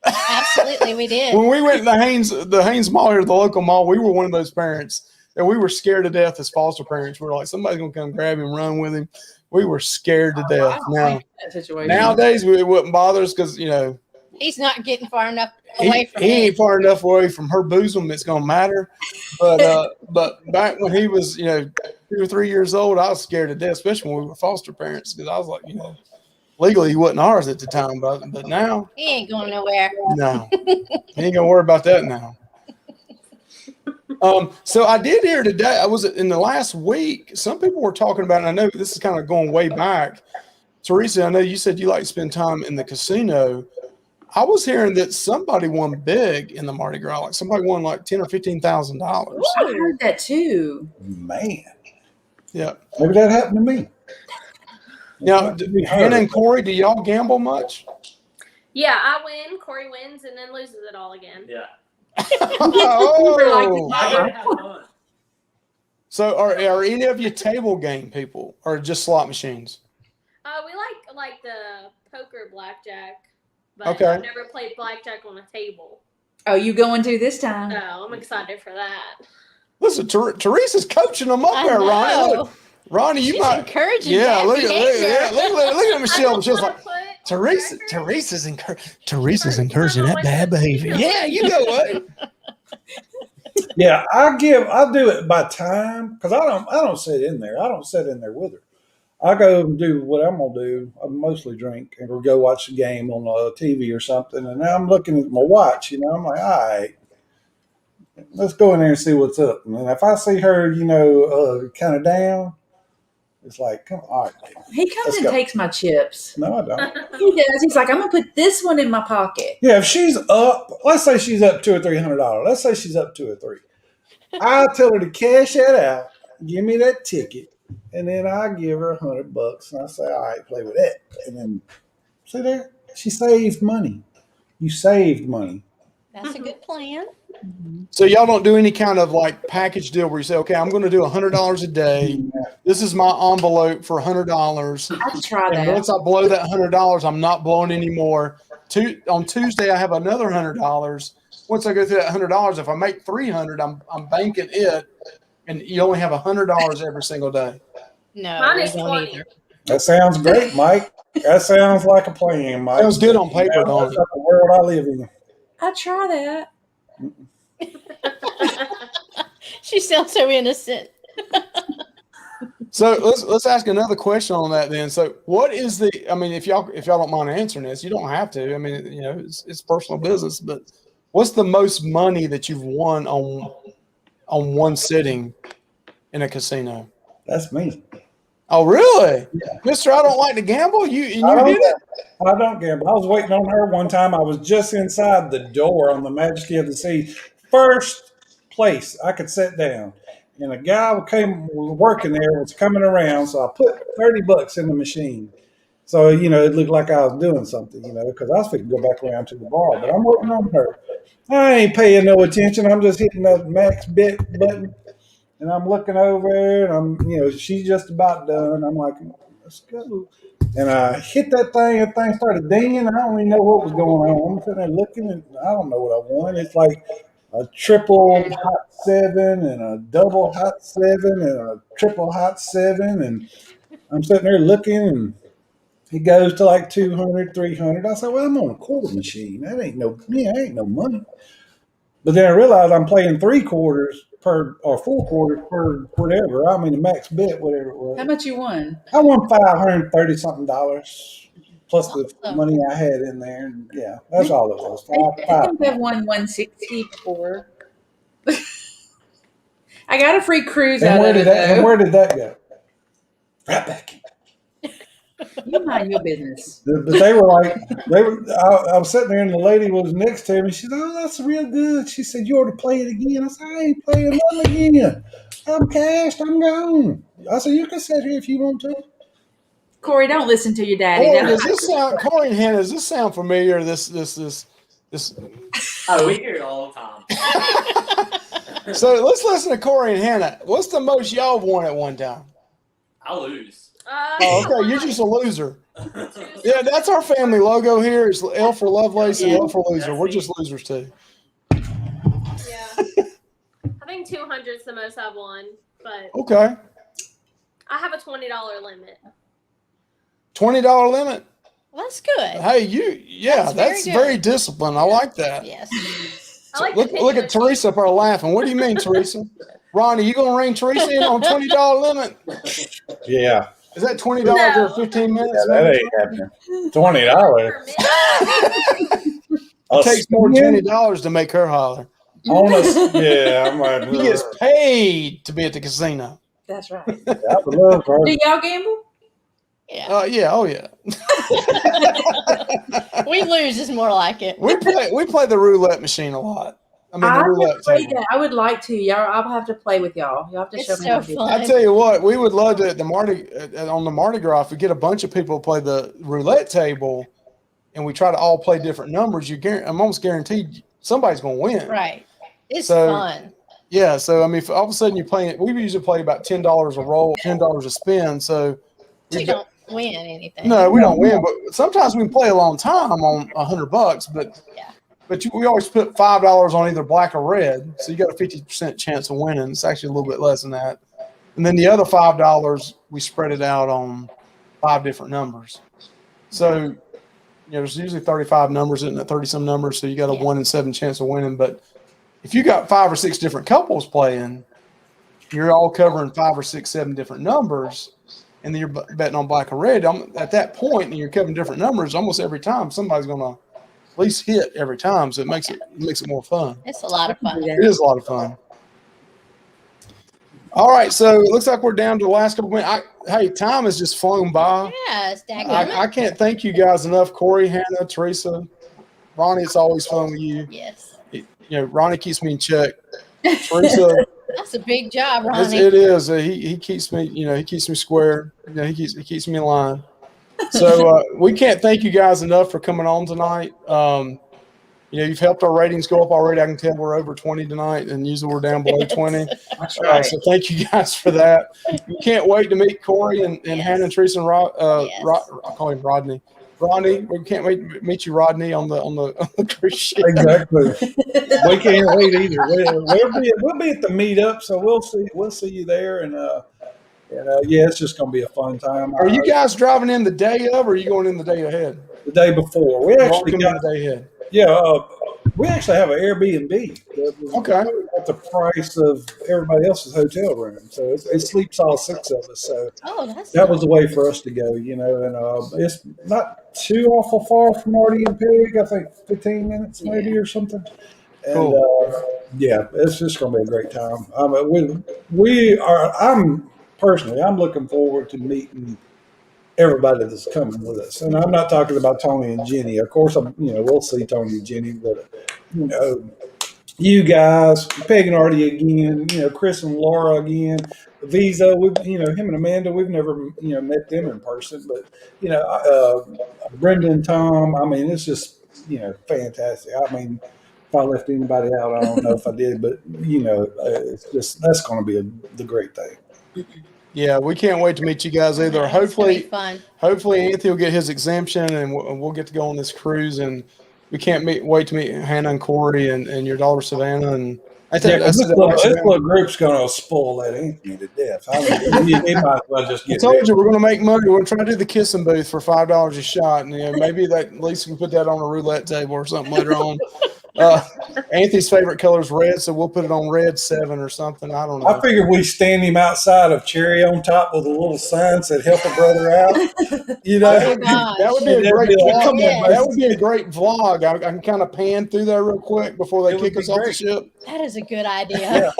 Absolutely, we did. When we went to the Haynes Mall here, the local mall, we were one of those parents that we were scared to death as foster parents. We were like, somebody's gonna come grab him, run with him. We were scared to death. That situation. Nowadays, it wouldn't bother us because He's not getting far enough away from he me. ain't far enough away from her bosom. It's gonna matter. But back when he was 2 or 3 years old, I was scared to death, especially when we were foster parents, because I was like, legally he wasn't ours at the time, but now He ain't going nowhere. no, he ain't gonna worry about that now. So I did hear today, I was in the last week, some people were talking about, and I know this is kind of going way back. Teresa, I know you said you like to spend time in the casino. I was hearing that somebody won big in the Mardi Gras. Like somebody won like $10,000 or $15,000. I heard that too. Man. Yeah. Maybe that happened to me. Now, Hannah and Corey, do y'all gamble much? Yeah, I win. Corey wins and then loses it all again. Yeah. Oh. I gotta have fun. So are any of you table game people or just slot machines? We like the poker blackjack, but Okay. I've never played blackjack on a table. Oh, you going to this time? No, I'm excited for that. Listen, Teresa's coaching them up I there, know. Ronnie. Ronnie, you She's might encouraging Yeah, bad look at behavior. look at Michelle. Michelle's like, Teresa's encouraging that bad behavior. Yeah, you know what? Yeah, I do it by time because I don't sit in there. I don't sit in there with her. I go and do what I'm gonna do. I mostly drink and we'll go watch the game on TV or something. And now I'm looking at my watch. I'm like, all right, let's go in there and see what's up. And if I see her, kind of down, it's like, come on, all right, baby. He comes and takes my chips. No, I don't. He does. He's like, I'm gonna put this one in my pocket. Yeah, if she's up, let's say she's up $200 or $300. Let's say she's up 2 or 3. I'll tell her to cash that out, give me that ticket, and then I give her $100, and I say, all right, play with that. And then, see there, she saved money. You saved money. That's a good plan. So y'all don't do any kind of like package deal where you say, okay, I'm going to do $100 a day. This is my envelope for $100. I'd try and that. once I blow that $100, I'm not blowing anymore. On Tuesday, I have another $100. Once I go through that $100, if I make $300, I'm banking it, and you only have $100 every single day. No, Mine we is don't 20. either. That sounds great, Mike. That sounds like a plan, Mike. Sounds good on paper, don't That's it? not the world I live in. I'd try that. She sounds so innocent. So let's ask another question on that then. So what is if y'all don't mind answering this, you don't have to. I mean, it's personal business, but what's the most money that you've won on one sitting in a casino? That's me. Oh, really? Yeah. Mister, I don't like to gamble. You did it? I don't gamble. I was waiting on her one time. I was just inside the door on the Majesty of the Sea. First place I could sit down. And a guy was working there, was coming around. So I put $30 in the machine. So, it looked like I was doing something, because I was fixing to go back around to the bar. But I'm waiting on her. I ain't paying no attention. I'm just hitting the max bet button. And I'm looking over and she's just about done. I'm like, let's go. And I hit that thing. That thing started dinging. I don't even know what was going on. I'm sitting there looking and I don't know what I won. It's like a triple hot 7 and a double hot 7 and a triple hot 7. And I'm sitting there looking and it goes to like 200, 300. I said, well, I'm on a quarter machine. That ain't no money. But then I realized I'm playing 3 quarters per or 4 quarters per whatever. I mean, the max bet, whatever it was. How much you won? I won $530 something plus the money I had in there. And yeah, that's all it was. I think I've won 160 before. I got a free cruise And out where of did it. that? And where did that go? Right back. You mind your business. But they were like, I was sitting there and the lady was next to me. She said, oh, that's real good. She said, you ought to play it again. I said, I ain't playing nothing again. I'm cashed. I'm gone. I said, you can sit here if you want to. Corey, don't listen to your daddy. Corey and Hannah, does this sound familiar? This. Oh, we hear it all the time. So let's listen to Corey and Hannah. What's the most y'all won at one time? I lose. Oh, okay. You're just a loser. Yeah, that's our family logo here. It's L for Lovelace and L for Loser. We're just losers too. Yeah. I think 200 is the most I've won, but okay. I have a $20 limit. $20 limit? Well, that's good. Hey, that's very disciplined. I like that. Yes. So look at Teresa up there laughing. What do you mean, Teresa? Ronnie, you gonna ring Teresa in on $20 limit? Yeah. Is that $20 every 15 minutes? Yeah, that ain't happening. $20. It takes more than $20 to make her holler. Yeah, I'm like, he gets paid to be at the casino. That's right. I would love her. Do y'all gamble? Yeah. Yeah. Oh, yeah. We lose is more like it. We play the roulette machine a lot. I mean, the roulette table. That. I would like to. Y'all, I'll have to play with y'all. You'll have to show me how to do that. I tell you what, we would love to on the Mardi Gras. If we get a bunch of people to play the roulette table, and we try to all play different numbers, I'm almost guaranteed somebody's going to win. Right. It's fun. Yeah. So I mean, if all of a sudden you're playing, we usually play about $10 a roll, $10 a spin. So you don't win anything. No, we don't win, but sometimes we can play a long time on $100. But we always put $5 on either black or red, so you got a 50% chance of winning. It's actually a little bit less than that. And then the other $5, we spread it out on 5 different numbers. So, there's usually 35 numbers, isn't it? 30 some numbers. So you got a 1 in 7 chance of winning. But if you got 5 or 6 different couples playing, you're all covering 5 or 6, 7 different numbers. And then you're betting on black or red. At that point, and you're covering different numbers, almost every time somebody's going to at least hit every time. So it makes it more fun. It's a lot of fun. It is a lot of fun. All right, so it looks like we're down to the last couple minutes. Hey, time has just flown by. Yeah, it's I can't thank you guys enough. Corey, Hannah, Teresa, Ronnie, it's always fun with you. Yes. Ronnie keeps me in check. Teresa, that's a big job, Ronnie. It is. He keeps me, he keeps me square. He keeps me in line. So we can't thank you guys enough for coming on tonight. You've helped our ratings go up already. I can tell we're over 20 tonight, and usually we're down below 20. That's right. So thank you guys for that. We can't wait to meet Corey and Hannah and Teresa and I'll call him Rodney. Ronnie, we can't wait to meet you, Rodney, on the cruise ship. Exactly. We can't wait either. We'll be at the meetup, so we'll see you there, and it's just going to be a fun time. Are you guys driving in the day of, or are you going in the day ahead? The day before. We actually got the day ahead. Yeah, we actually have an Airbnb. Okay. At the price of everybody else's hotel room, so it sleeps all 6 of us. So that was the way for us to go, and it's not too awful far from Marty and Pig. I think 15 minutes maybe or something. And cool. It's just going to be a great time. I'm looking forward to meeting everybody that's coming with us. And I'm not talking about Tony and Jenny. Of course, we'll see Tony and Jenny, but, you guys, Peg and Artie again, Chris and Laura again, Visa, him and Amanda, we've never, met them in person, but, Brenda and Tom, it's just, fantastic. If I left anybody out, I don't know if I did, but, it's just, that's going to be the great thing. Yeah, we can't wait to meet you guys either. Hopefully Anthony will get his exemption, and we'll get to go on this cruise. And we can't wait to meet Hannah and Corey and your daughter Savannah. And this little group's going to spoil that Anthony to death. He might as well just get. I told you we're going to make money. We're going to try to do the kissing booth for $5 a shot, and maybe at least we can put that on a roulette table or something later on. Anthony's favorite color is red, so we'll put it on red 7 or something. I don't know. I figured we stand him outside of Cherry on Top with a little sign that "Help a Brother Out." That would be a great vlog. That would be a great vlog. I can kind of pan through there real quick before they kick us off the ship. That is a good idea.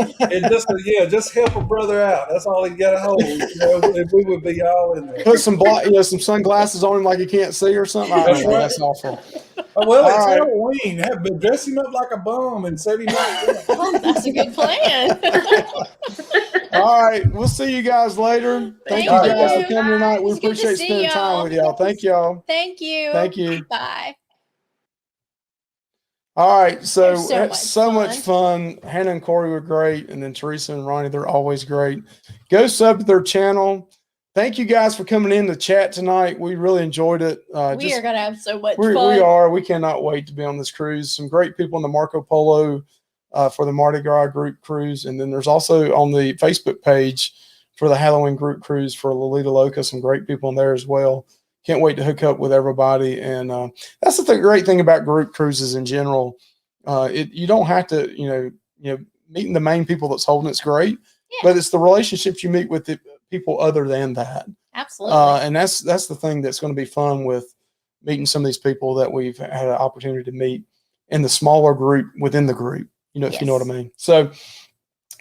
Just help a brother out. That's all he got to hold. If we would be all in there. Put some some sunglasses on him like he can't see or something. That's awful. Well, it's Halloween. Dress him up like a bum and set him up. That's a good plan. All right. We'll see you guys later. Thank you guys for coming tonight. We appreciate spending time with y'all. Thank y'all. Thank you. Thank you. Bye. All right. So so much fun. Hannah and Corey were great. And then Teresa and Ronnie, they're always great. Go sub to their channel. Thank you guys for coming in to chat tonight. We really enjoyed it. We are going to have so much fun. We are. We cannot wait to be on this cruise. Some great people in the Marco Polo for the Mardi Gras group cruise. And then there's also on the Facebook page for the Halloween group cruise for Lido Loca, some great people in there as well. Can't wait to hook up with everybody. And that's the great thing about group cruises in general. You don't have to, meeting the main people that's holding it's great, but it's the relationships you meet with the people other than that. Absolutely. And that's the thing that's going to be fun with meeting some of these people that we've had an opportunity to meet in the smaller group within the group, if you know what I mean. So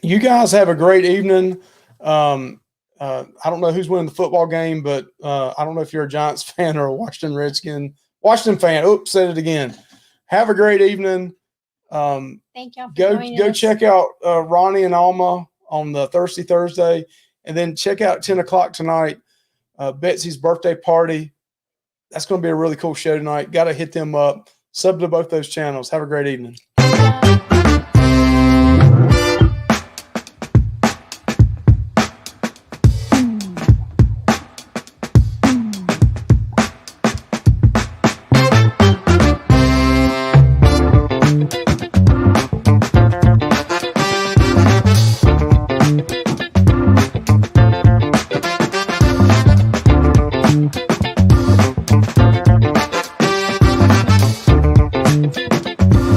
you guys have a great evening. I don't know who's winning the football game, but I don't know if you're a Giants fan or a Washington fan. Oops, said it again. Have a great evening. Thank y'all for go check out Ronnie and Alma on the Thirsty Thursday, and then check out 10 o'clock tonight, Betsy's birthday party. That's going to be a really cool show tonight. Got to hit them up. Sub to both those channels. Have a great evening.